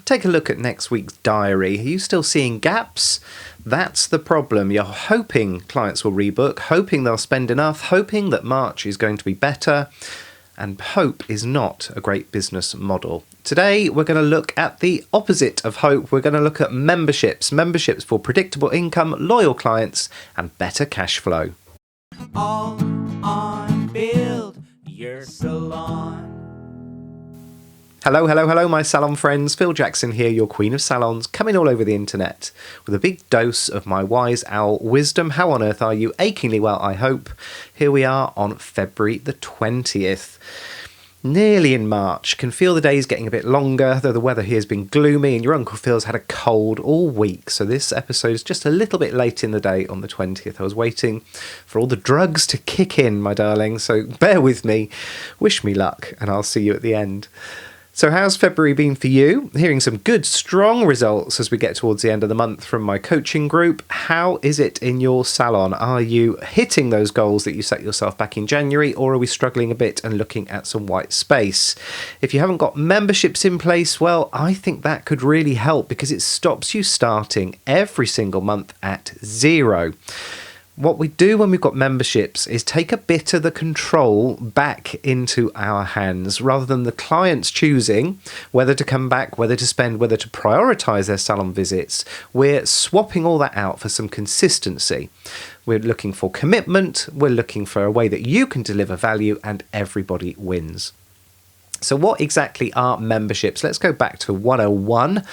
Take a look at next week's diary. Are you still seeing gaps? That's the problem. You're hoping clients will rebook, hoping they'll spend enough, hoping that March is going to be better, and hope is not a great business model. Today, we're going to look at the opposite of hope. We're going to look at memberships for predictable income, loyal clients, and better cash flow. All on Build Your Salon. Hello, my salon friends. Phil Jackson here, your queen of salons, coming all over the internet with a big dose of my wise owl wisdom. How on earth are you? Achingly well, I hope. Here we are on February the 20th. Nearly in March. Can feel the days getting a bit longer, though the weather here has been gloomy and your Uncle Phil's had a cold all week. So this episode is just a little bit late in the day on the 20th. I was waiting for all the drugs to kick in, my darling. So bear with me. Wish me luck and I'll see you at the end. So how's February been for you? Hearing some good, strong results as we get towards the end of the month from my coaching group. How is it in your salon? Are you hitting those goals that you set yourself back in January, or are we struggling a bit and looking at some white space? If you haven't got memberships in place, well, I think that could really help because it stops you starting every single month at zero. What we do when we've got memberships is take a bit of the control back into our hands. Rather than the clients choosing whether to come back, whether to spend, whether to prioritise their salon visits, we're swapping all that out for some consistency. We're looking for commitment, we're looking for a way that you can deliver value and everybody wins. So what exactly are memberships? Let's go back to 101.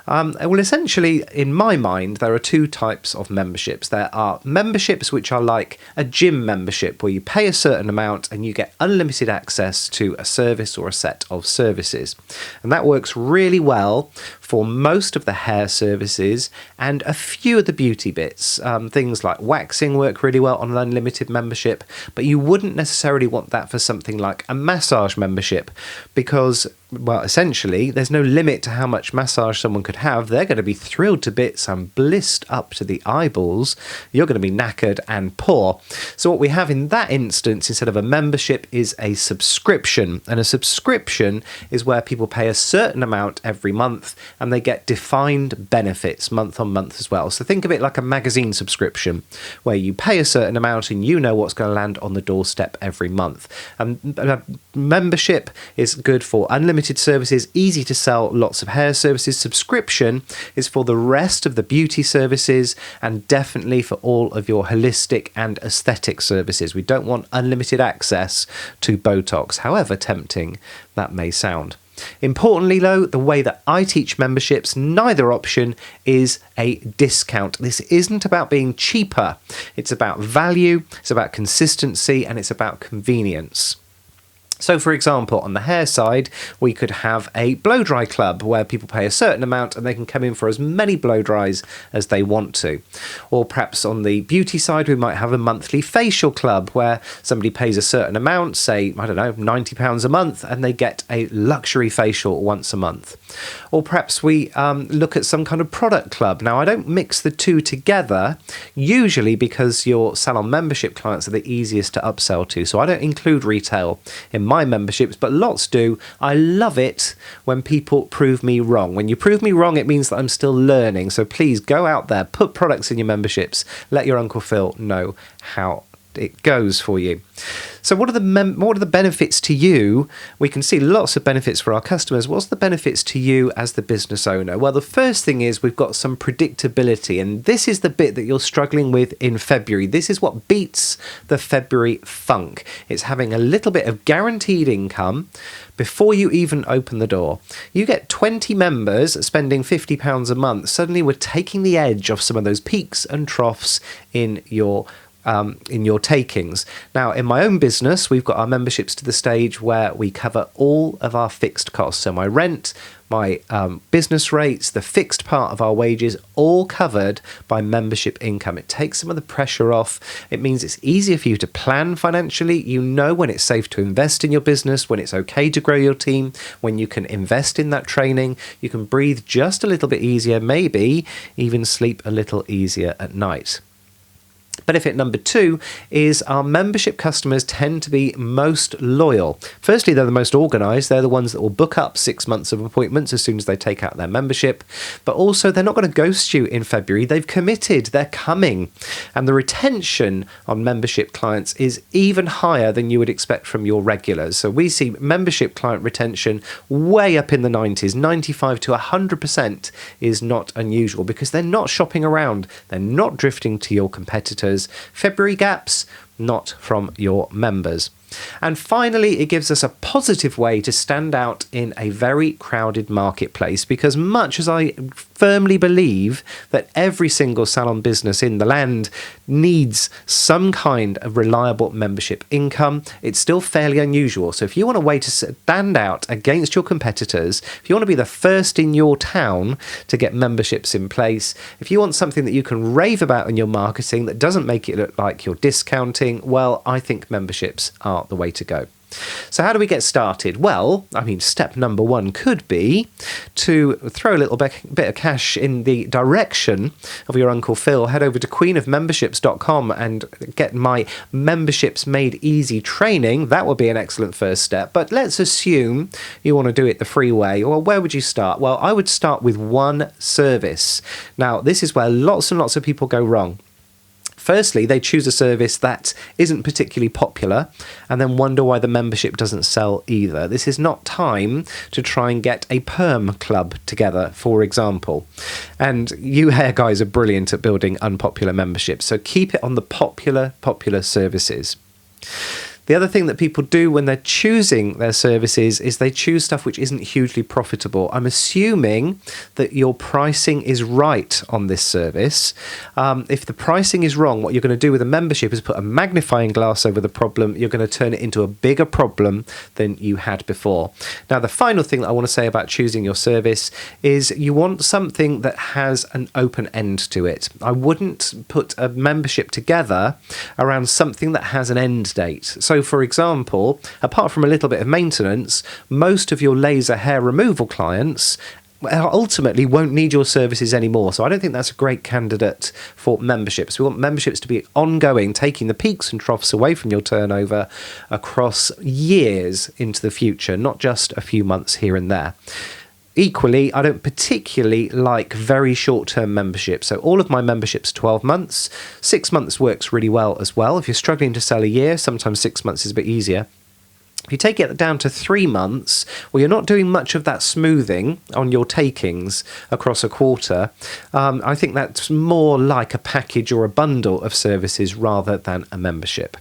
Well, essentially, in my mind, there are two types of memberships. There are memberships which are like a gym membership, where you pay a certain amount and you get unlimited access to a service or a set of services. And that works really well for most of the hair services and a few of the beauty bits. Things like waxing work really well on an unlimited membership, but you wouldn't necessarily want that for something like a massage membership because, well, essentially, there's no limit to how much massage someone could have. They're going to be thrilled to bits and blissed up to the eyeballs. You're going to be knackered and poor. So what we have in that instance, instead of a membership, is a subscription. And a subscription is where people pay a certain amount every month and they get defined benefits month on month as well. So think of it like a magazine subscription, where you pay a certain amount and you know what's going to land on the doorstep every month. And membership is good for unlimited services, easy to sell, lots of hair services. Subscription is for the rest of the beauty services and definitely for all of your holistic and aesthetic services. We don't want unlimited access to Botox, however tempting that may sound. Importantly, though, the way that I teach memberships, neither option is a discount. This isn't about being cheaper. It's about value, it's about consistency, and it's about convenience. So, for example, on the hair side, we could have a blow dry club where people pay a certain amount and they can come in for as many blow dries as they want to. Or perhaps on the beauty side, we might have a monthly facial club where somebody pays a certain amount, say, I don't know, £90 a month, and they get a luxury facial once a month. Or perhaps we look at some kind of product club. Now, I don't mix the two together, usually because your salon membership clients are the easiest to upsell to. So I don't include retail in my memberships, but lots do. I love it when people prove me wrong. When you prove me wrong, it means that I'm still learning. So please go out there, put products in your memberships, let your Uncle Phil know how it goes for you. So what are the benefits to you? We can see lots of benefits for our customers. What's the benefits to you as the business owner? Well, the first thing is we've got some predictability, and this is the bit that you're struggling with in February. This is what beats the February funk. It's having a little bit of guaranteed income before you even open the door. You get 20 members spending £50 a month. Suddenly we're taking the edge off some of those peaks and troughs in your takings. Now, in my own business, we've got our memberships to the stage where we cover all of our fixed costs. So my rent, my business rates, the fixed part of our wages, all covered by membership income. It takes some of the pressure off. It means it's easier for you to plan financially. You know when it's safe to invest in your business, when it's okay to grow your team, when you can invest in that training. You can breathe just a little bit easier, maybe even sleep a little easier at night. Benefit number 2 is our membership customers tend to be most loyal. Firstly, they're the most organised. They're the ones that will book up 6 months of appointments as soon as they take out their membership. But also, they're not going to ghost you in February. They've committed. They're coming. And the retention on membership clients is even higher than you would expect from your regulars. So we see membership client retention way up in the 90s. 95 to 100% is not unusual because they're not shopping around. They're not drifting to your competitors. February gaps, not from your members. And finally, it gives us a positive way to stand out in a very crowded marketplace, because much as I firmly believe that every single salon business in the land needs some kind of reliable membership income, it's still fairly unusual. So if you want a way to stand out against your competitors, if you want to be the first in your town to get memberships in place, if you want something that you can rave about in your marketing that doesn't make it look like you're discounting, well, I think memberships are the way to go. So how do we get started? Well, I mean, step number 1 could be to throw a little bit of cash in the direction of your Uncle Phil. Head over to queenofmemberships.com and get my Memberships Made Easy training. That would be an excellent first step. But let's assume you want to do it the free way. Well, where would you start? Well, I would start with one service. Now, this is where lots and lots of people go wrong. Firstly, they choose a service that isn't particularly popular and then wonder why the membership doesn't sell either. This is not time to try and get a perm club together, for example. And you hair guys are brilliant at building unpopular memberships, so keep it on the popular services. The other thing that people do when they're choosing their services is they choose stuff which isn't hugely profitable. I'm assuming that your pricing is right on this service. If the pricing is wrong, what you're going to do with a membership is put a magnifying glass over the problem. You're going to turn it into a bigger problem than you had before. Now, the final thing that I want to say about choosing your service is you want something that has an open end to it. I wouldn't put a membership together around something that has an end date. So, for example, apart from a little bit of maintenance, most of your laser hair removal clients ultimately won't need your services anymore. So I don't think that's a great candidate for memberships. We want memberships to be ongoing, taking the peaks and troughs away from your turnover across years into the future, not just a few months here and there. Equally, I don't particularly like very short-term memberships. So all of my memberships are 12 months. 6 months works really well as well. If you're struggling to sell a year, sometimes 6 months is a bit easier. If you take it down to 3 months, well, you're not doing much of that smoothing on your takings across a quarter. I think that's more like a package or a bundle of services rather than a membership.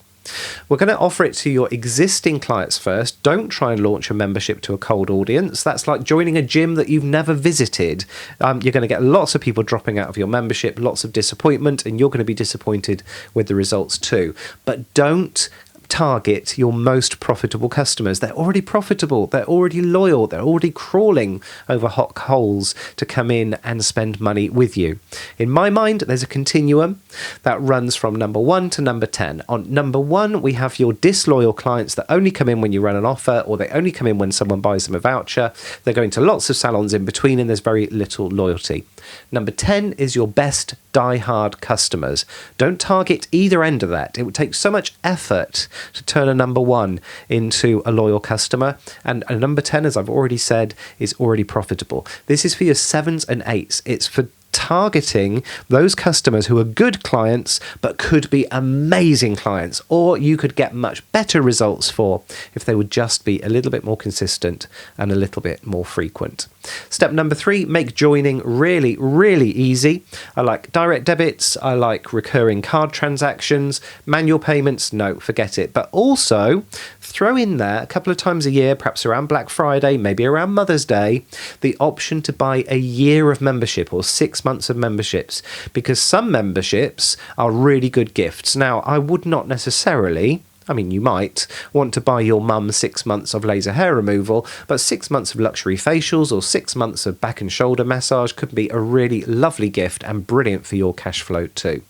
We're going to offer it to your existing clients first. Don't try and launch a membership to a cold audience. That's like joining a gym that you've never visited. You're going to get lots of people dropping out of your membership, lots of disappointment, and you're going to be disappointed with the results too. But don't target your most profitable customers. They're already profitable, they're already loyal, they're already crawling over hot coals to come in and spend money with you. In my mind, there's a continuum that runs from number 1 to number 10. On number 1, we have your disloyal clients that only come in when you run an offer, or they only come in when someone buys them a voucher. They're going to lots of salons in between and there's very little loyalty. Number 10 is your best die-hard customers. Don't target either end of that. It would take so much effort to turn a number 1 into a loyal customer, and a number 10, as I've already said, is already profitable. This is for your 7s and 8s. It's for targeting those customers who are good clients but could be amazing clients, or you could get much better results for if they would just be a little bit more consistent and a little bit more frequent. Step number 3, make joining really, really easy. I like direct debits, I like recurring card transactions. Manual payments, no, forget it. But also throw in there a couple of times a year, perhaps around Black Friday, maybe around Mother's Day, the option to buy a year of membership or 6 months of memberships, because some memberships are really good gifts. Now, I would not necessarily, I mean, you might want to buy your mum 6 months of laser hair removal, but 6 months of luxury facials or 6 months of back and shoulder massage could be a really lovely gift and brilliant for your cash flow too.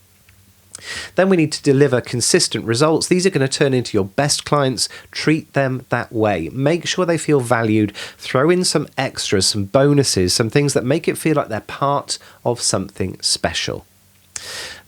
Then we need to deliver consistent results. These are going to turn into your best clients. Treat them that way. Make sure they feel valued. Throw in some extras, some bonuses, some things that make it feel like they're part of something special.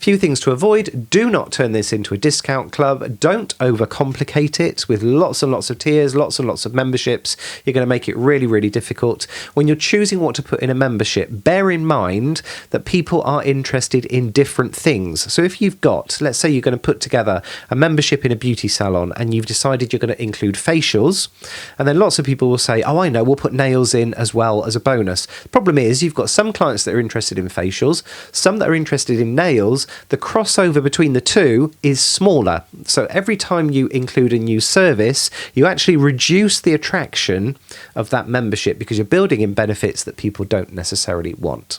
Few things to avoid. Do not turn this into a discount club. Don't overcomplicate it with lots and lots of tiers, lots and lots of memberships. You're going to make it really, really difficult. When you're choosing what to put in a membership, bear in mind that people are interested in different things. So if you've got, let's say you're going to put together a membership in a beauty salon and you've decided you're going to include facials, and then lots of people will say, oh, I know, we'll put nails in as well as a bonus. The problem is you've got some clients that are interested in facials, some that are interested in nails. The crossover between the two is smaller. So every time you include a new service, you actually reduce the attraction of that membership because you're building in benefits that people don't necessarily want.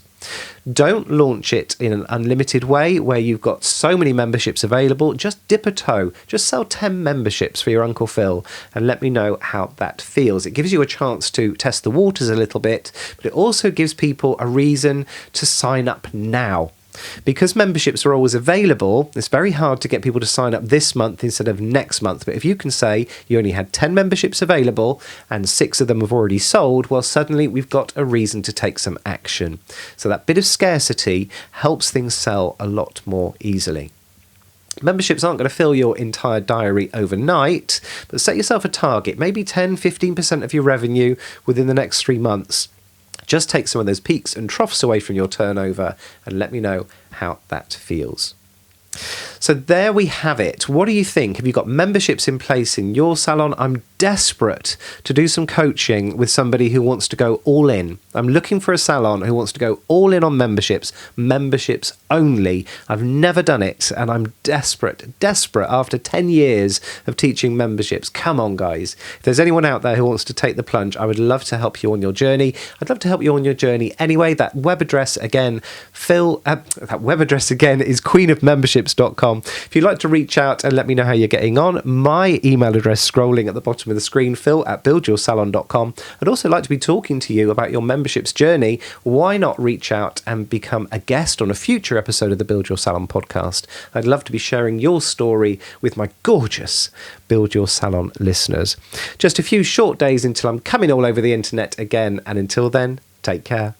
Don't launch it in an unlimited way where you've got so many memberships available. Just dip a toe. Just sell 10 memberships for your Uncle Phil and let me know how that feels. It gives you a chance to test the waters a little bit, but it also gives people a reason to sign up now. Because memberships are always available, it's very hard to get people to sign up this month instead of next month. But if you can say you only had 10 memberships available and 6 of them have already sold, well, suddenly we've got a reason to take some action. So that bit of scarcity helps things sell a lot more easily. Memberships aren't going to fill your entire diary overnight, but set yourself a target, maybe 10-15% of your revenue within the next 3 months. Just take some of those peaks and troughs away from your turnover and let me know how that feels. So there we have it. What do you think? Have you got memberships in place in your salon? I'm desperate to do some coaching with somebody who wants to go all in. I'm looking for a salon who wants to go all in on memberships only. I've never done it and I'm desperate after 10 years of teaching memberships. Come on, guys. If there's anyone out there who wants to take the plunge, I would love to help you on your journey. I'd love to help you on your journey anyway. That web address again, is queenofmemberships.com. If you'd like to reach out and let me know how you're getting on, my email address scrolling at the bottom of the screen, phil@buildyoursalon.com. I'd also like to be talking to you about your memberships journey. Why not reach out and become a guest on a future episode of the Build Your Salon podcast? I'd love to be sharing your story with my gorgeous Build Your Salon listeners. Just a few short days until I'm coming all over the internet again, and until then, take care.